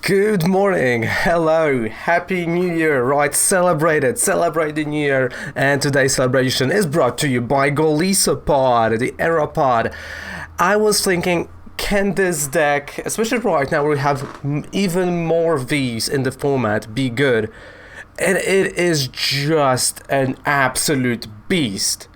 Good morning, hello, happy new year, right? Celebrate the new year. And today's celebration is brought to you by Golisopod, the Aeropod. I was thinking, can this deck, especially right now where we have even more Vs in the format, be good? And it is just an absolute beast.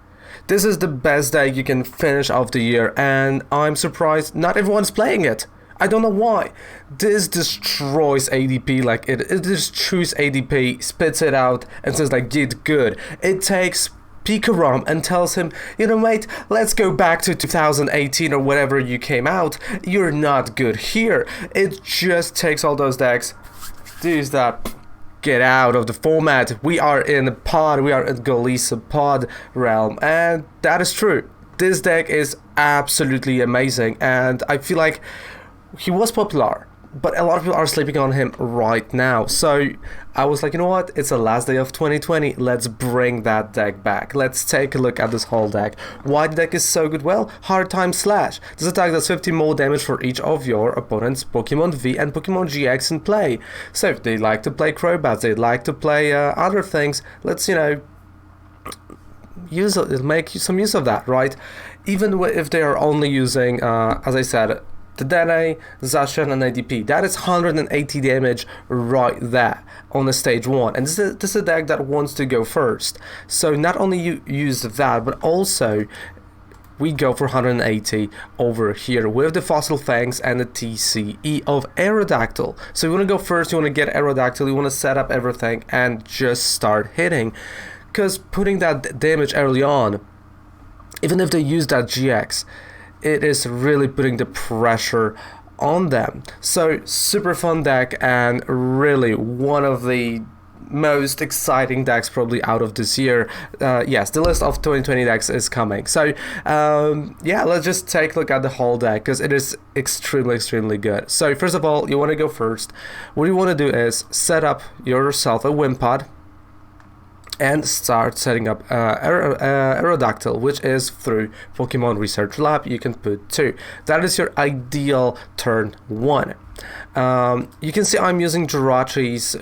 This is the best deck you can finish off the year, and I'm surprised not everyone's playing it. I don't know why. This destroys ADP, like it just chews ADP, spits it out, and says like, get good. It takes Pikarom and tells him, you know mate, let's go back to 2018 or whatever you came out. You're not good here. It just takes all those decks, does that, get out of the format. We are in pod, we are in Golisopod realm, and that is true. This deck is absolutely amazing, and I feel like he was popular, but a lot of people are sleeping on him right now. So I was like, you know what? It's the last day of 2020. Let's bring that deck back. Let's take a look at this whole deck. Why the deck is so good? Well, Hard Time Slash. This attack does 50 more damage for each of your opponent's Pokemon V and Pokemon GX in play. So if they like to play Crobats, they like to play other things, let's, make some use of that, right? Even if they are only using, as I said, the DAA, Zacian, and ADP. That is 180 damage right there on the stage 1. And this is a deck that wants to go first. So not only you use that, but also we go for 180 over here with the Fossil Fangs and the TCE of Aerodactyl. So you want to go first, you want to get Aerodactyl, you want to set up everything and just start hitting. Because putting that damage early on, even if they use that GX, it is really putting the pressure on them. So super fun deck, and really one of the most exciting decks probably out of this year. Yes, the list of 2020 decks is coming. So yeah, let's just take a look at the whole deck, because it is extremely good. So first of all, you want to go first. What you want to do is set up yourself a Wimpod and start setting up Aerodactyl, which is through Pokémon Research Lab. You can put 2. That is your ideal turn 1. You can see I'm using Jirachi's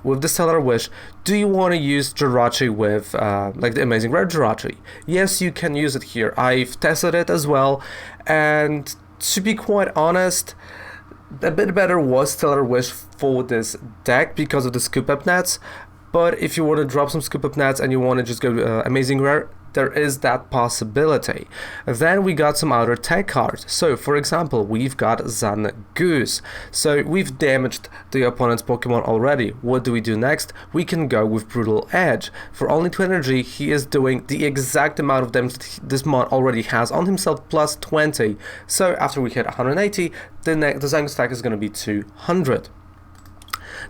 with the Stellar Wish. Do you want to use Jirachi with like the Amazing Rare Jirachi? Yes, you can use it here. I've tested it as well, and to be quite honest, a bit better was Stellar Wish for this deck because of the Scoop Up Nets. But if you want to drop some Scoop Up Nets and you want to just go Amazing Rare, there is that possibility. Then we got some other tech cards. So for example, we've got Zangoose. So we've damaged the opponent's Pokemon already. What do we do next? We can go with Brutal Edge. For only 2 energy, he is doing the exact amount of damage that this mod already has on himself, plus 20. So after we hit 180, the Zangoose attack is going to be 200.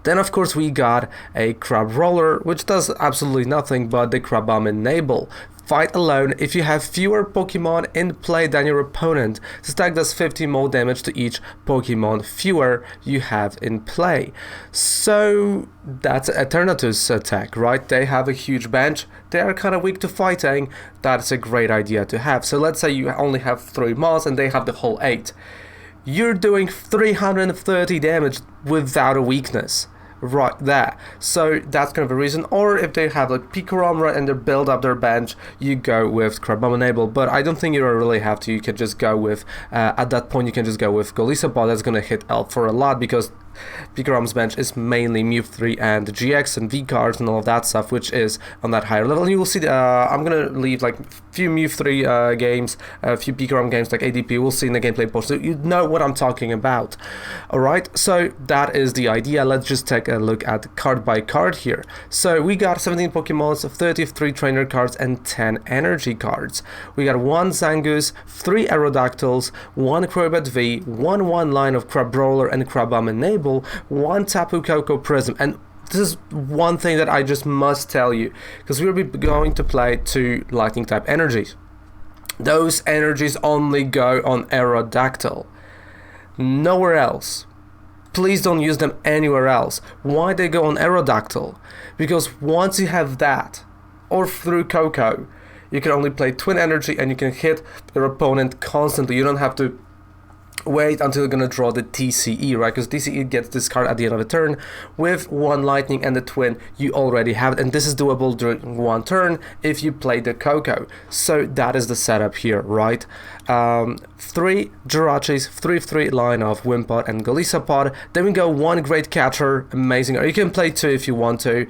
Then of course we got a Crabrawler, which does absolutely nothing but the Crabominable. Fight alone if you have fewer Pokemon in play than your opponent. This attack does 50 more damage to each Pokemon fewer you have in play. So that's Eternatus attack, right? They have a huge bench. They are kind of weak to fighting. That's a great idea to have. So let's say you only have 3 mods and they have the whole 8. You're doing 330 damage without a weakness right there. So that's kind of a reason. Or if they have like Pikarom and they build up their bench, you go with Crabominable. But I don't think you really have to. You can just go with, at that point you can just go with Golisopod. That's going to hit Elf for a lot, because Pikarom's bench is mainly Mew 3 and GX and V cards and all of that stuff, which is on that higher level. And you will see, I'm going to leave like a few Mew 3 games, a few Pikarom games like ADP. We'll see in the gameplay post, so you know what I'm talking about. Alright, so that is the idea. Let's just take a look at card by card here. So we got 17 Pokemons, 33 trainer cards, and 10 energy cards. We got 1 Zangoose, 3 Aerodactyls, 1 Crobat V, 1 line of Crabrawler and Crabominable, 1 Tapu Koko Prism. And this is one thing that I just must tell you, because we'll be going to play 2 lightning type energies. Those energies only go on Aerodactyl, nowhere else. Please don't use them anywhere else. Why they go on Aerodactyl? Because once you have that, or through Koko, you can only play Twin Energy and you can hit your opponent constantly. You don't have to wait until you're gonna draw the TCE, right? Because TCE gets discarded at the end of the turn. With one lightning and the twin, you already have it, and this is doable during one turn if you play the Koko. So that is the setup here, right? 3 Jirachis, 3/3 line of Wimpod and Golisopod. Then we go 1 Great Catcher, amazing. Or you can play 2 if you want to.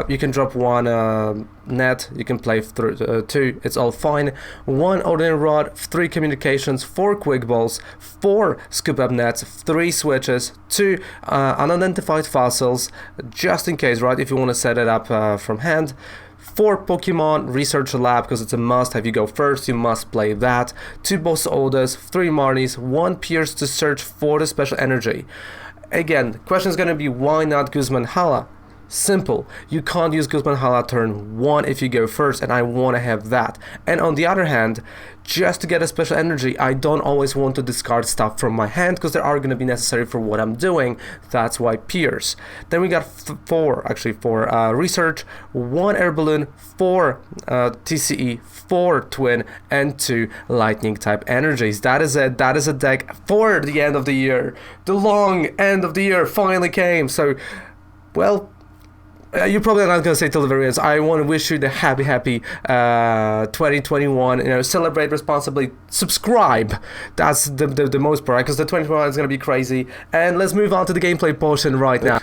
You can drop 1 net, you can play 2, it's all fine. 1 Ordinary Rod, 3 Communications, 4 Quick Balls, 4 Scoop Up Nets, 3 Switches, 2 Unidentified Fossils, just in case, right, if you want to set it up from hand. 4 Pokemon Research Lab, because it's a must have. You go first, you must play that. 2 Boss Odas, 3 Marnies, 1 Piers to search for the special energy. Again, the question is going to be, why not Guzman Hala? Simple. You can't use Guzman Hala turn 1 if you go first, and I want to have that. And on the other hand, just to get a special energy, I don't always want to discard stuff from my hand because they are going to be necessary for what I'm doing. That's why Piers. Then we got 4 Research, 1 Air Balloon, 4 TCE, 4 Twin, and 2 Lightning type energies. That is it. That is a deck for the end of the year. The long end of the year finally came. So, well, you're probably not going to say till the very end. I want to wish you the happy 2021. You know, celebrate responsibly. Subscribe. That's the most part, because the 2021 is going to be crazy. And let's move on to the gameplay portion right now.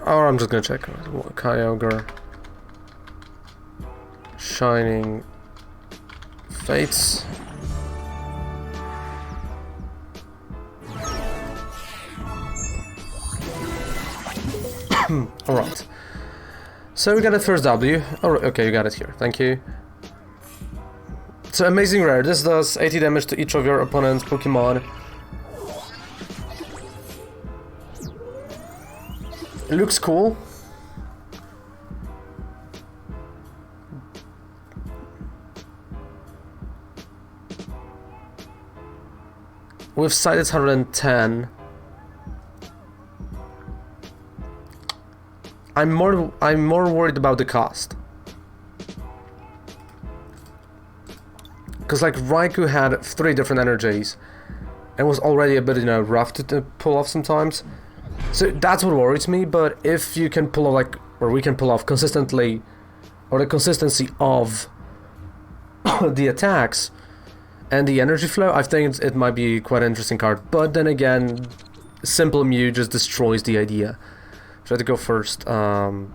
Or I'm just gonna check Kyogre, Shining Fates. Alright. So we got the first W. Oh, okay, you got it here. Thank you. So amazing rare. This does 80 damage to each of your opponent's Pokemon. It looks cool. With sight it's 110. I'm more worried about the cost. Because like Raikou had 3 different energies and was already a bit, you know, rough to pull off sometimes. So that's what worries me, but if you can pull off, like, or we can pull off consistently, or the consistency of the attacks and the energy flow, I think it might be quite an interesting card. But then again, simple Mew just destroys the idea. Try to go first. So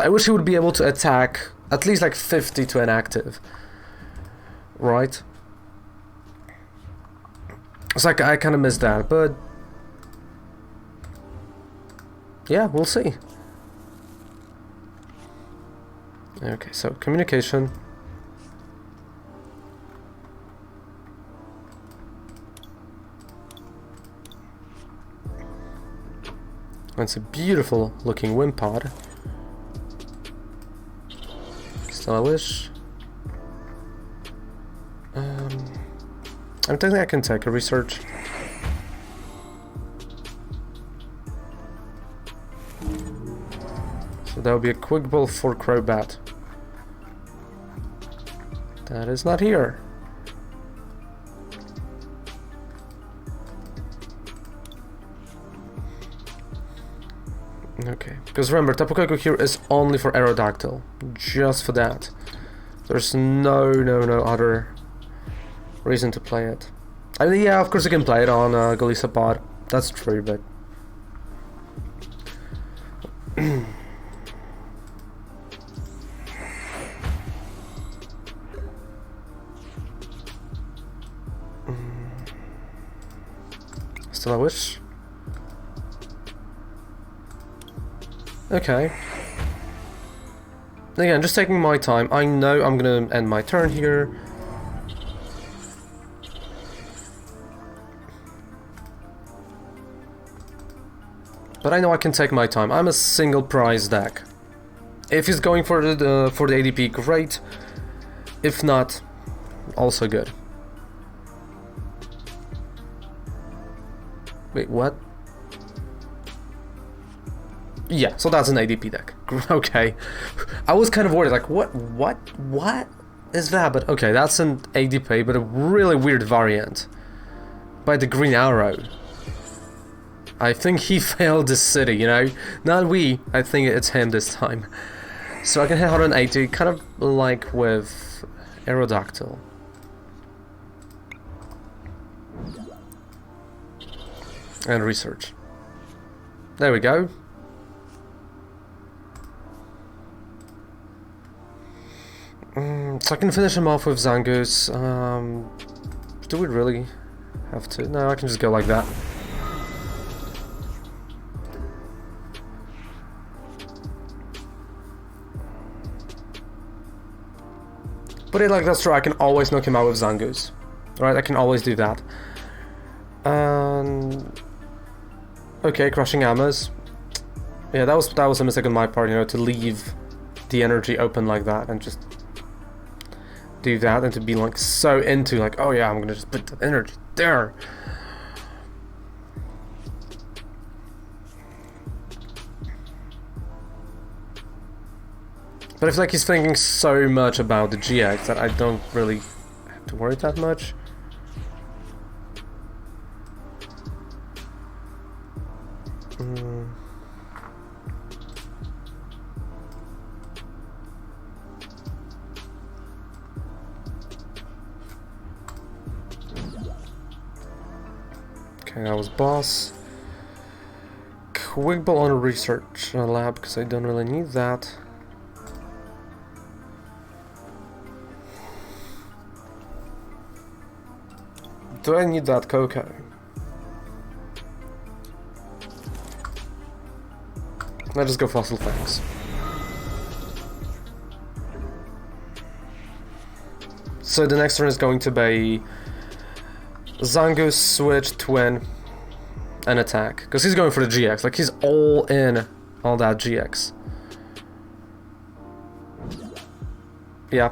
I wish he would be able to attack at least like 50 to an active, right? It's like I kind of missed that, but yeah, we'll see. Okay, so communication. It's a beautiful looking Wimpod. Still I wish. I'm thinking I can take a research. So that would be a quick ball for Crobat. That is not here. Okay, because remember, Tapu Koko here is only for Aerodactyl. Just for that. There's no other reason to play it. I mean, yeah, of course you can play it on Golisopod. That's true, but still I wish. Okay. Again, just taking my time. I know I'm gonna end my turn here. But I know I can take my time. I'm a single prize deck. If he's going for the ADP, great. If not, also good. Wait, what? Yeah, so that's an ADP deck. Okay. I was kind of worried, like, what is that? But okay, that's an ADP, but a really weird variant. By the Green Arrow. I think he failed this city, you know? Not we, I think it's him this time. So I can hit 180, kind of like with Aerodactyl. And Research. There we go. So I can finish him off with Zangoose. Do we really have to? No, I can just go like that. Put it like that's true, I can always knock him out with Zangoose. Right, I can always do that. Okay, crushing Amas. Yeah, that was a mistake on my part, you know, to leave the energy open like that and just do that, and to be like so into like, oh yeah, I'm gonna just put the energy there. But I feel like he's thinking so much about the GX that I don't really have to worry that much. Okay, that was boss. Quick Ball on Research Lab, because I don't really need that. Do I need that Koko? Let's just go Fossil, thanks. So the next turn is going to be Zangoose, Switch, Twin, and attack. Because he's going for the GX, like he's all in on that GX. Yeah.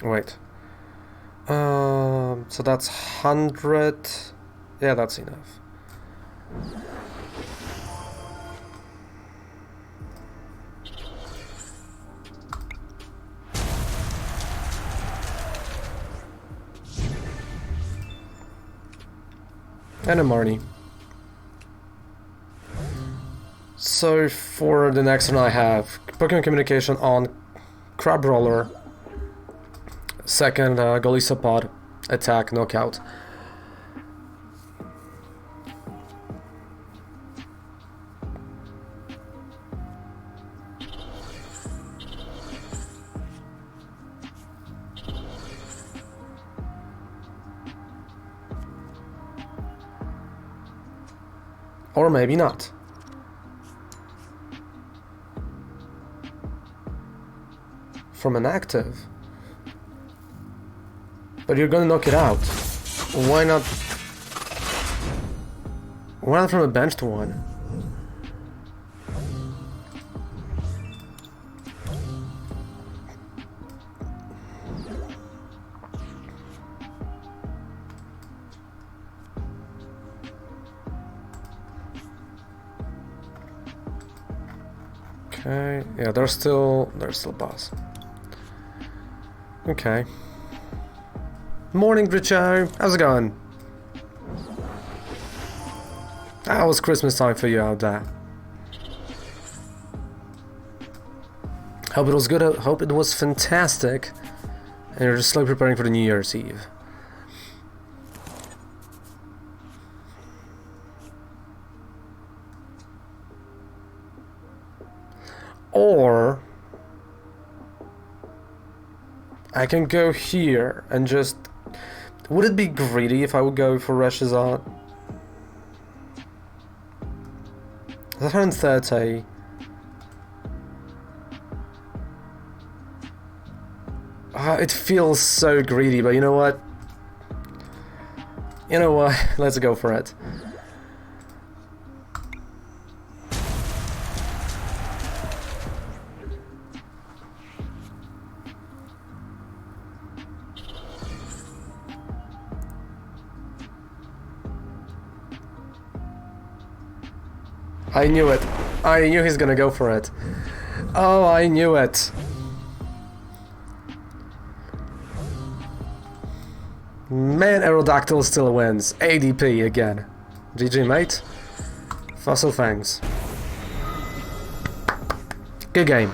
Wait. So that's 100. Yeah, that's enough. And a Marnie. So for the next one I have Pokémon Communication on Crabrawler. Second, Golisopod, attack, knockout. Or maybe not. From an active. But you're gonna knock it out. Why not? Why not from a bench to one? Okay, yeah, they're still boss. Okay. Morning, Richo. How's it going? How was Christmas time for you out there? Hope it was good. Hope it was fantastic. And you're just slowly preparing for the New Year's Eve. Or I can go here and just... Would it be greedy if I would go for Reshizat? 130. It feels so greedy, but you know what? You know what? Let's go for it. I knew it. I knew he's gonna go for it. Oh, I knew it. Man, Aerodactyl still wins. ADP again. GG, mate. Fossil Fangs. Good game.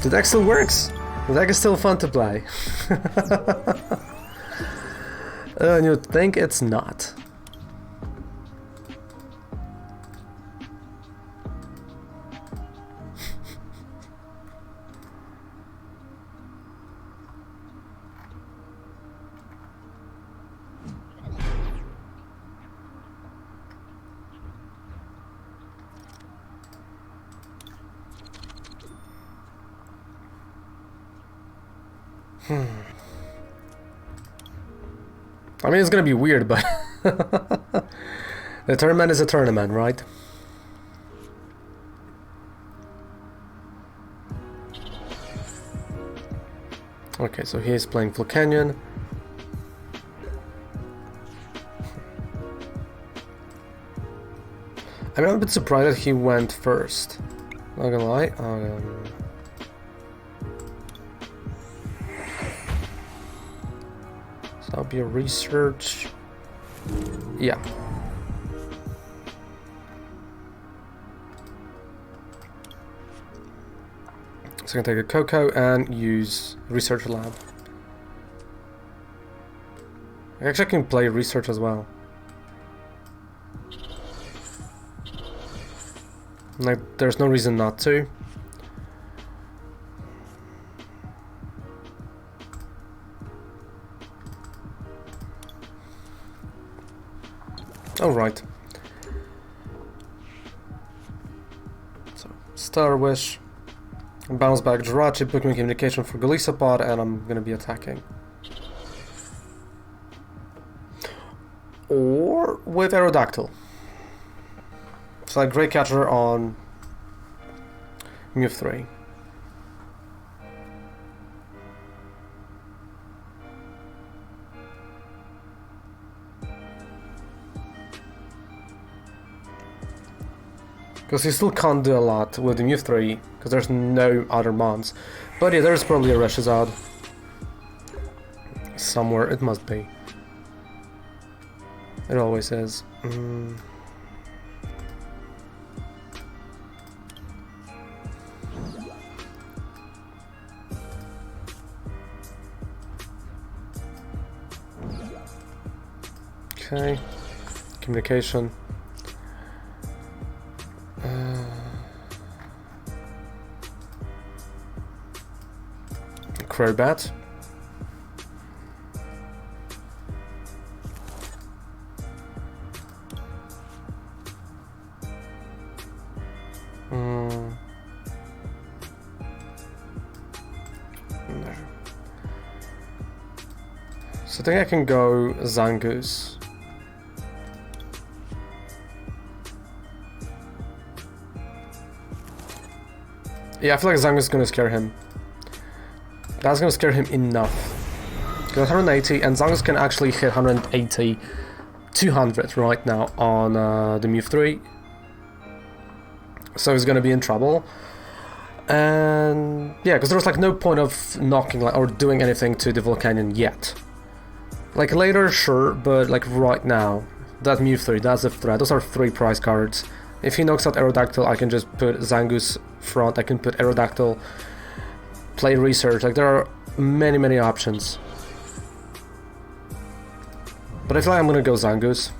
The deck still works. The deck is still fun to play. And you'd think it's not. I mean, it's gonna be weird, but the tournament is a tournament, right? Okay, so he's playing Full Canyon. I mean, I'm a bit surprised that he went first. Not gonna lie. So that'll be a research. Yeah. So I'm gonna take a Koko and use Research Lab. I actually can play Research as well. Like, there's no reason not to. Alright. So, Star Wish. Bounce back Jirachi, Pokémon Communication for Golisopod, and I'm gonna be attacking. Or with Aerodactyl. So like Great Catcher on Mew 3. Because you still can't do a lot with the Mew 3, because there's no other mons. But yeah, there's probably a Reshizard. Somewhere, it must be. It always is. Okay, communication. Crobat. No. So I think I can go Zangoose. Yeah, I feel like Zangoose is gonna scare him. That's gonna scare him enough. Because 180, and Zangoose can actually hit 180, 200 right now on the Mew 3. So he's gonna be in trouble. And yeah, because there's like no point of knocking like, or doing anything to the Volcanion yet. Like later, sure, but like right now, that Mew 3, that's a threat. Those are 3 prize cards. If he knocks out Aerodactyl, I can just put Zangoose front, I can put Aerodactyl, play Research, like there are many options. But I feel like I'm gonna go Zangoose.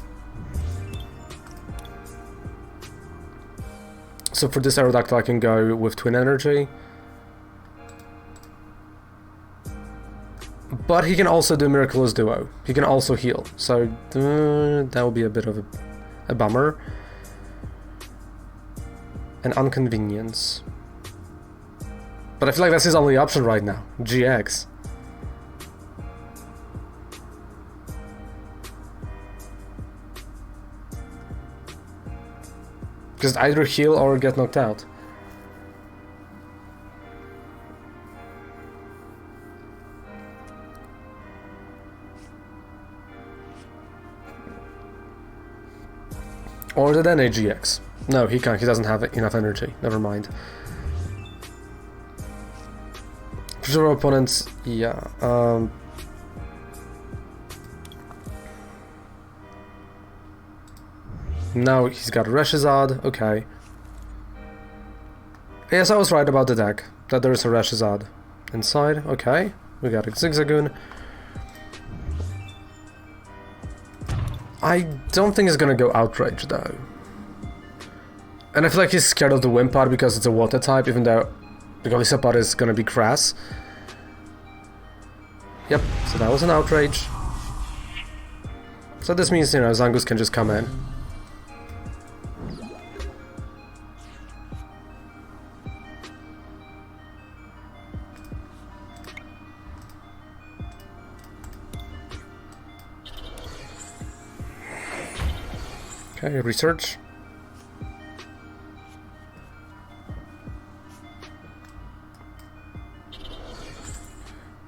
So for this Aerodactyl I can go with Twin Energy. But he can also do Miraculous Duo. He can also heal, so that would be a bit of a bummer. An inconvenience. But I feel like that's his only option right now. GX. Just either heal or get knocked out. Or the DNA GX. No, he can't. He doesn't have enough energy. Never mind. Future opponents, yeah. Now he's got Reshizard. Okay. Yes, I was right about the deck. That there is a Reshizard inside. Okay. We got a Zigzagoon. I don't think he's gonna go Outrage though. And I feel like he's scared of the Wimpod because it's a water type, even though the Golisopod is gonna be grass. Yep, so that was an Outrage. So this means, you know, Zangoose can just come in. Okay, research.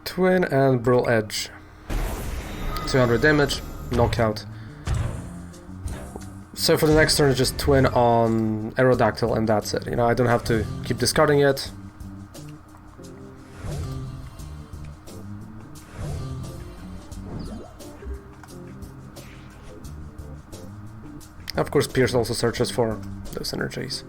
Twin and Brawl Edge. 200 damage, knockout. So for the next turn, just Twin on Aerodactyl and that's it. You know, I don't have to keep discarding it. Of course, Piers also searches for those energies.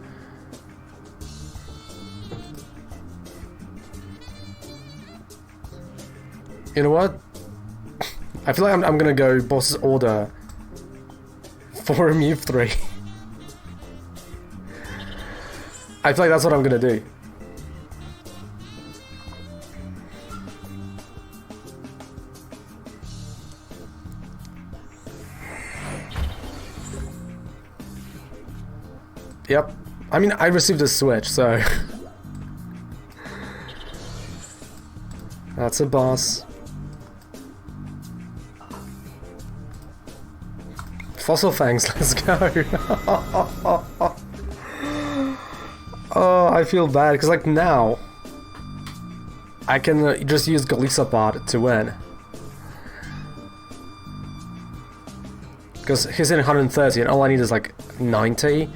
You know what? I feel like I'm gonna go boss's order for Mew 3. I feel like that's what I'm gonna do. Yep. I mean, I received a Switch, so... That's a boss. Fossil Fangs, let's go! Oh, I feel bad, because like now... I can just use Golisopod to win. Because he's in 130 and all I need is like 90.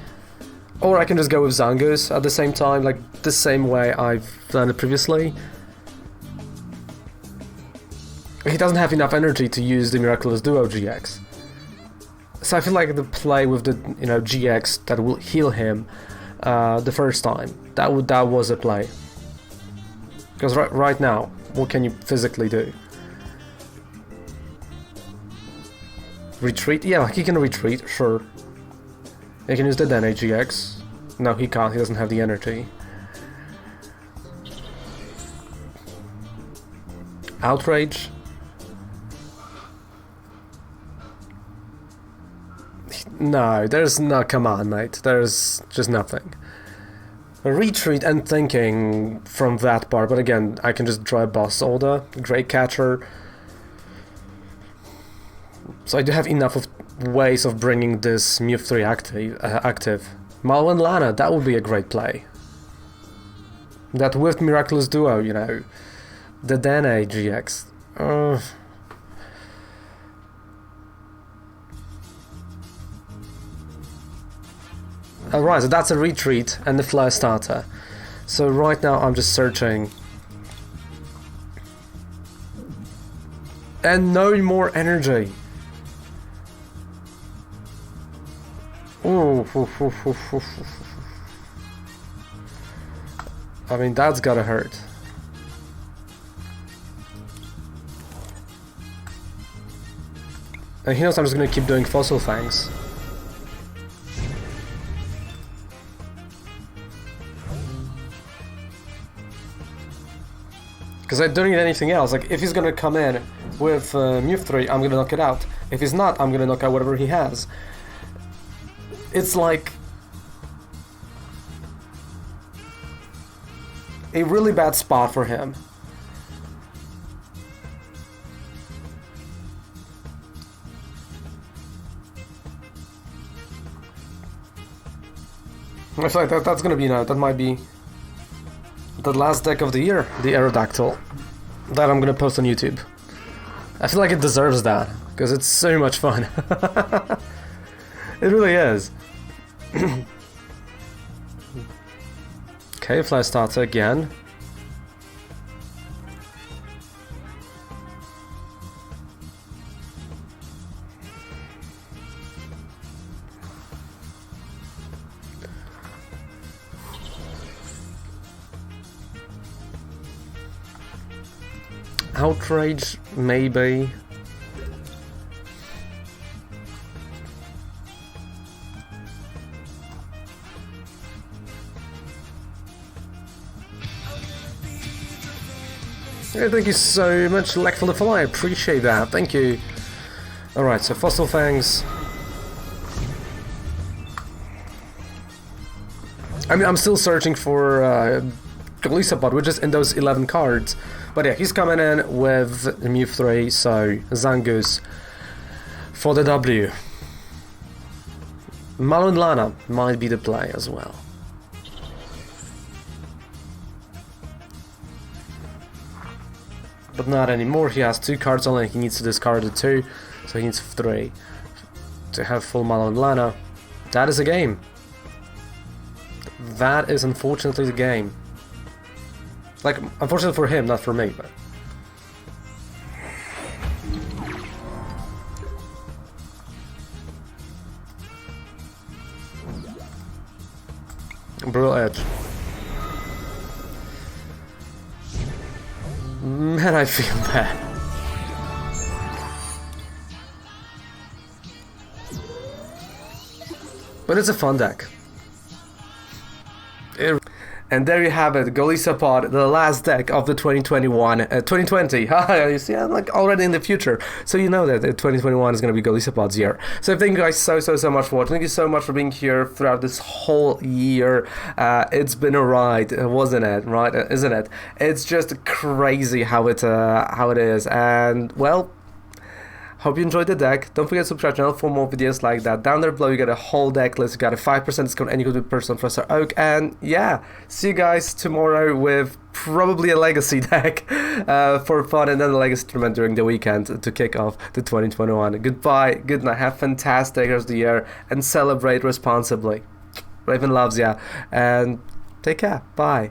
Or I can just go with Zangoose at the same time, like the same way I've done it previously. He doesn't have enough energy to use the Miraculous Duo GX. So I feel like the play with the, you know, GX that will heal him the first time, that was a play. Because right now, what can you physically do? Retreat? Yeah, he can retreat, sure. He can use the DNA GX. No, he can't, he doesn't have the energy. Outrage? No, there's no, come on mate, there's just nothing. Retreat and thinking from that part, but again, I can just draw a boss order, Great Catcher. So I do have enough of ways of bringing this Mew 3 active. Malwan Lana, that would be a great play. That with Miraculous Duo, you know, the DNA GX. Alright, so that's a retreat and the fly starter. So right now I'm just searching. And no more energy. Ooh. I mean, that's gotta hurt. And he knows I'm just gonna keep doing Fossil Fangs. Because I don't need anything else. Like, if he's gonna come in with Mew 3, I'm gonna knock it out. If he's not, I'm gonna knock out whatever he has. It's like a really bad spot for him. I feel like that's gonna be now. That might be the last deck of the year, the Aerodactyl, that I'm gonna post on YouTube. I feel like it deserves that because it's so much fun. It really is. Okay, Fly Starter again. Outrage, maybe. Yeah, thank you so much, Lack for the follow. I appreciate that. Thank you. Alright, so Fossil Fangs. I mean, I'm still searching for Golisopod, which is in those 11 cards. But yeah, he's coming in with Mew 3, so Zangoose for the W. Malon Lana might be the play as well. But not anymore. He has 2 cards only, he needs to discard the 2, so he needs 3 to have full Malon Lana. That is a game. That is unfortunately the game. Like, unfortunately for him, not for me, but... Brutal Edge. Man, I feel bad. But it's a fun deck. And there you have it, Golisopod, the last deck of the 2020. You see, I'm like already in the future. So you know that 2021 is going to be Golisopod's year. So thank you guys so much for watching. Thank you so much for being here throughout this whole year. It's been a ride, wasn't it? Right? Isn't it? It's just crazy how it is. And well, hope you enjoyed the deck. Don't forget to subscribe to the channel for more videos like that. Down there below you get a whole deck list. You got a 5% discount and you go to personal Professor Oak. And yeah, see you guys tomorrow with probably a Legacy deck for fun, and then a Legacy tournament during the weekend to kick off the 2021. Goodbye, good night, have a fantastic rest of the year and celebrate responsibly. Raven loves ya, and take care. Bye.